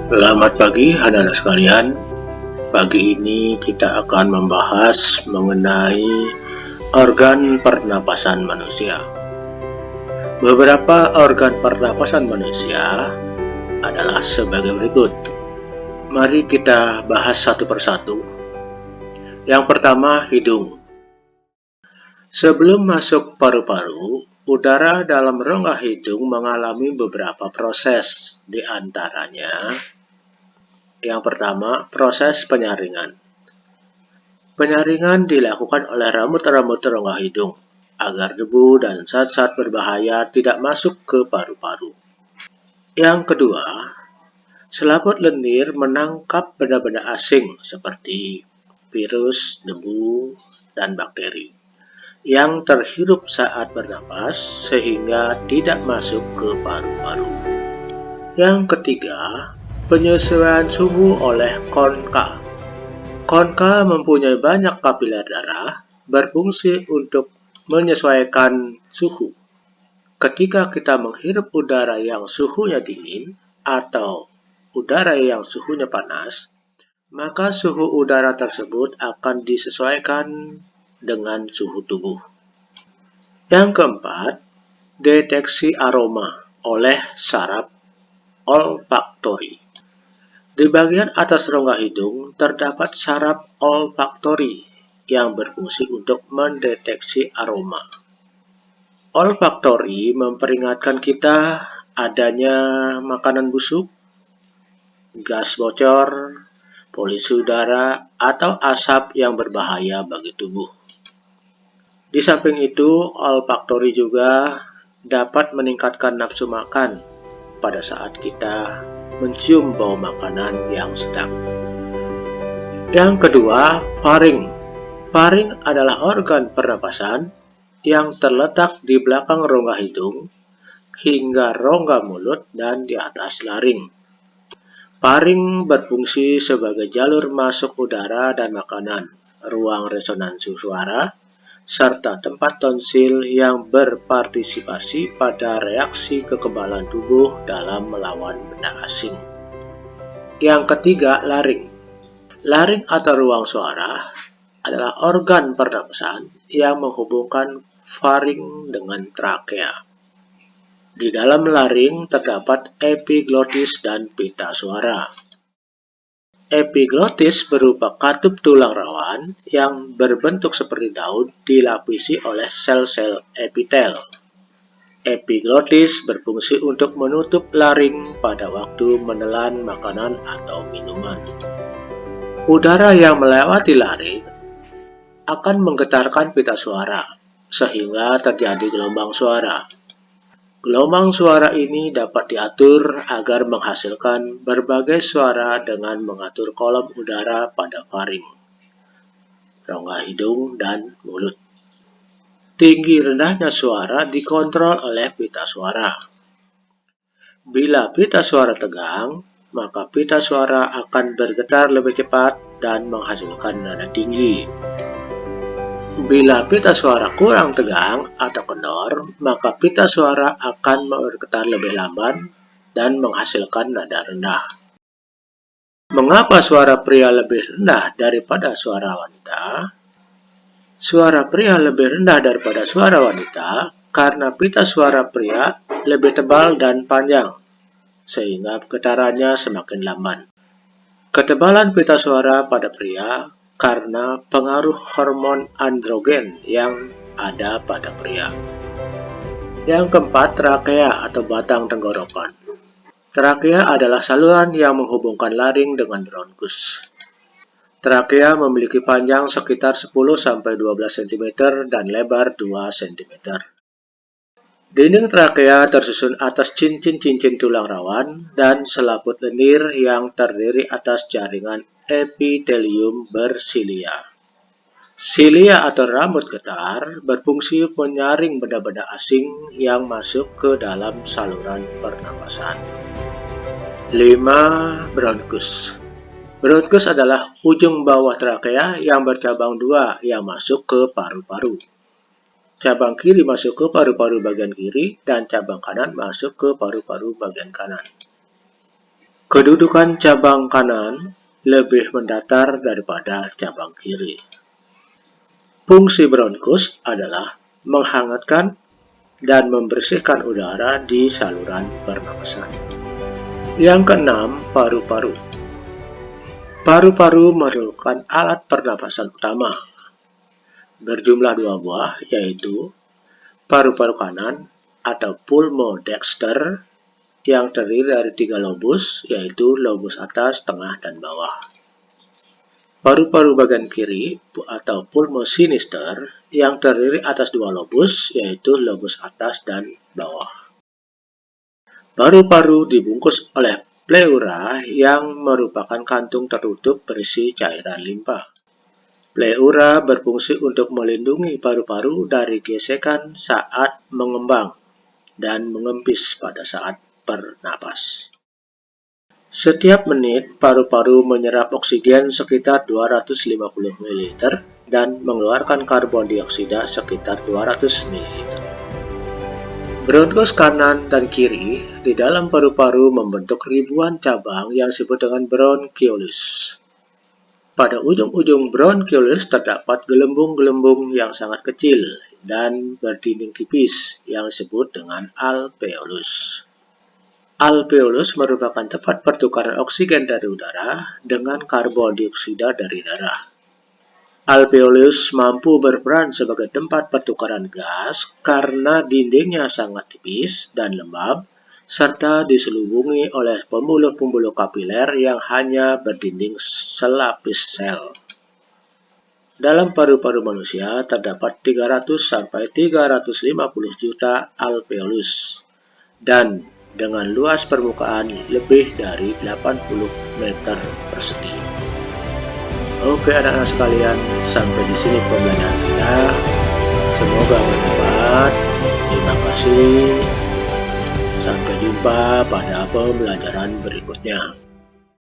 Selamat pagi anak-anak sekalian. Pagi ini kita akan membahas mengenai organ pernapasan manusia. Beberapa organ pernapasan manusia adalah sebagai berikut. Mari kita bahas satu persatu. Yang pertama, hidung. Sebelum masuk paru-paru, udara dalam rongga hidung mengalami beberapa proses, di antaranya yang pertama, proses penyaringan. Penyaringan dilakukan oleh rambut-rambut rongga hidung agar debu dan zat-zat berbahaya tidak masuk ke paru-paru. Yang kedua, selaput lendir menangkap benda-benda asing seperti virus, debu, dan bakteri yang terhirup saat bernapas sehingga tidak masuk ke paru-paru. Yang ketiga, penyesuaian suhu oleh konka. Konka mempunyai banyak kapiler darah berfungsi untuk menyesuaikan suhu. Ketika kita menghirup udara yang suhunya dingin atau udara yang suhunya panas, maka suhu udara tersebut akan disesuaikan dengan suhu tubuh. Yang keempat, deteksi aroma oleh saraf olfaktori. Di bagian atas rongga hidung terdapat saraf olfaktori yang berfungsi untuk mendeteksi aroma. Olfaktori memperingatkan kita adanya makanan busuk, gas bocor, polusi udara, atau asap yang berbahaya bagi tubuh. Di samping itu, olfaktori juga dapat meningkatkan nafsu makan pada saat kita mencium bau makanan yang sedap. Yang kedua, faring. Faring adalah organ pernapasan yang terletak di belakang rongga hidung hingga rongga mulut dan di atas laring. Faring berfungsi sebagai jalur masuk udara dan makanan, ruang resonansi suara, serta tempat tonsil yang berpartisipasi pada reaksi kekebalan tubuh dalam melawan benda asing. Yang ketiga, laring. Laring atau ruang suara adalah organ pernapasan yang menghubungkan faring dengan trakea. Di dalam laring terdapat epiglotis dan pita suara. Epiglotis berupa katup tulang rawan yang berbentuk seperti daun dilapisi oleh sel-sel epitel. Epiglotis berfungsi untuk menutup laring pada waktu menelan makanan atau minuman. Udara yang melewati laring akan menggetarkan pita suara, sehingga terjadi gelombang suara. Gelombang suara ini dapat diatur agar menghasilkan berbagai suara dengan mengatur kolom udara pada faring, rongga hidung, dan mulut. Tinggi rendahnya suara dikontrol oleh pita suara. Bila pita suara tegang, maka pita suara akan bergetar lebih cepat dan menghasilkan nada tinggi. Bila pita suara kurang tegang atau kendor, maka pita suara akan bergetar lebih lamban dan menghasilkan nada rendah. Mengapa suara pria lebih rendah daripada suara wanita? Suara pria lebih rendah daripada suara wanita karena pita suara pria lebih tebal dan panjang, sehingga getarannya semakin lamban. Ketebalan pita suara pada pria karena pengaruh hormon androgen yang ada pada pria. Yang keempat, trakea atau batang tenggorokan. Trakea adalah saluran yang menghubungkan laring dengan bronkus. Trakea memiliki panjang sekitar 10-12 cm dan lebar 2 cm. Dinding trakea tersusun atas cincin-cincin tulang rawan dan selaput lendir yang terdiri atas jaringan epitelium bersilia. Silia atau rambut getar berfungsi menyaring benda-benda asing yang masuk ke dalam saluran pernapasan. 5. Bronkus. Bronkus adalah ujung bawah trakea yang bercabang dua yang masuk ke paru-paru. Cabang kiri masuk ke paru-paru bagian kiri dan cabang kanan masuk ke paru-paru bagian kanan. Kedudukan cabang kanan lebih mendatar daripada cabang kiri. Fungsi bronkus adalah menghangatkan dan membersihkan udara di saluran pernapasan. Yang keenam, paru-paru. Paru-paru merupakan alat pernapasan utama. Berjumlah 2 buah, yaitu paru-paru kanan atau pulmodexter yang terdiri dari 3 lobus, yaitu lobus atas, tengah, dan bawah. Paru-paru bagian kiri atau pulmosinister yang terdiri atas 2 lobus, yaitu lobus atas dan bawah. Paru-paru dibungkus oleh pleura yang merupakan kantung tertutup berisi cairan limpa. Pleura berfungsi untuk melindungi paru-paru dari gesekan saat mengembang dan mengempis pada saat bernapas. Setiap menit, paru-paru menyerap oksigen sekitar 250 ml dan mengeluarkan karbon dioksida sekitar 200 ml. Bronkus kanan dan kiri di dalam paru-paru membentuk ribuan cabang yang disebut dengan bronkiolus. Pada ujung-ujung bronkiolus terdapat gelembung-gelembung yang sangat kecil dan berdinding tipis yang disebut dengan alveolus. Alveolus merupakan tempat pertukaran oksigen dari udara dengan karbon dioksida dari darah. Alveolus mampu berperan sebagai tempat pertukaran gas karena dindingnya sangat tipis dan lembab, serta diselubungi oleh pembuluh-pembuluh kapiler yang hanya berdinding selapis sel. Dalam paru-paru manusia terdapat 300–350 juta alveolus dan dengan luas permukaan lebih dari 80 meter persegi. Oke anak-anak sekalian, sampai di sini pembelajaran kita. Semoga bermanfaat. Terima kasih. Sampai jumpa pada pembelajaran berikutnya.